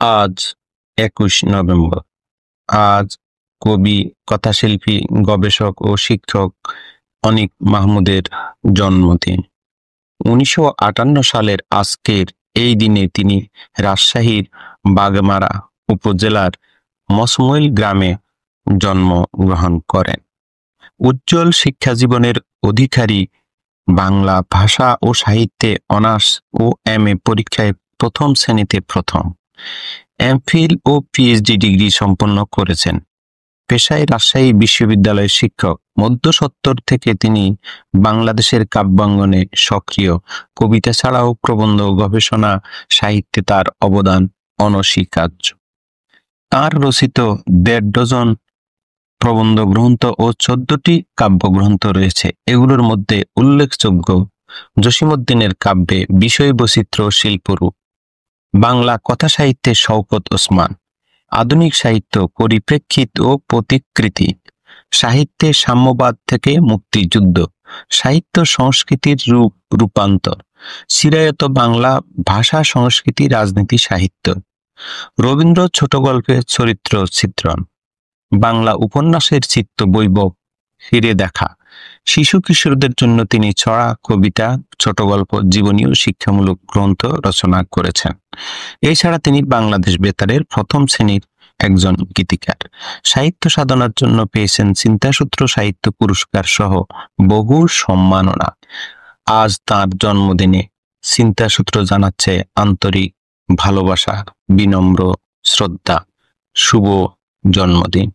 আজ ২১ নভেম্বর। আজ কবি, কথাশিল্পী, গবেষক ও শিক্ষক অনিক মাহমুদের জন্মদিন। ১৯৫৮ সালের আজকের এই দিনে তিনি রাজশাহীর বাগমারা উপজেলার মসমইল গ্রামে জন্মগ্রহণ করেন। উজ্জ্বল শিক্ষাজীবনের অধিকারী, বাংলা ভাষা ও সাহিত্যে অনার্স ও এমএ পরীক্ষায় প্রথম শ্রেণীতে প্রথম, এমফিল ও পিএইচডি ডিগ্রি সম্পন্ন করেছেন। পেশায় রাজশাহী বিশ্ববিদ্যালয়ের শিক্ষক। মধ্য ৭০ থেকে তিনি বাংলাদেশের কাব্যাঙ্গনে সক্রিয়। কবিতা ছাড়াও প্রবন্ধ, গবেষণা সাহিত্যে তার অবদান অনস্বীকার্য। তার রচিত ১.৫ ডজন প্রবন্ধ গ্রন্থ ও ১৪টি কাব্যগ্রন্থ রয়েছে। এগুলোর মধ্যে উল্লেখযোগ্য জসীমউদ্দীনের কাব্যে বিষয় বৈচিত্র্য, শিল্পরূপ, বাংলা কথা সাহিত্যে শওকত ওসমান, আধুনিক সাহিত্য পরিপ্রেক্ষিত ও প্রতিকৃতি, সাহিত্যে সাম্যবাদ থেকে মুক্তিযুদ্ধ, সাহিত্য সংস্কৃতির রূপান্তর, চিরায়ত বাংলা ভাষা, সংস্কৃতি, রাজনীতি, সাহিত্য, রবীন্দ্র ছোট গল্পের চরিত্র চিত্রণ, বাংলা উপন্যাসের চিত্ত বৈভব ফিরে দেখা। শিশু কিশোরদের জন্য তিনি ছড়া, কবিতা, ছোট গল্প, জীবনী ও শিক্ষামূলক গ্রন্থ রচনা করেছেন। এছাড়া তিনি বাংলাদেশ বেতারের প্রথম শ্রেণীর একজন গীতিকার। সাহিত্য সাধনার জন্য পেয়েছেন চিন্তাসূত্র সাহিত্য পুরস্কার সহ বহু সম্মাননা। আজ তার জন্মদিনে চিন্তাসূত্র জানাচ্ছে আন্তরিক ভালোবাসা, বিনম্র শ্রদ্ধা। শুভ জন্মদিন।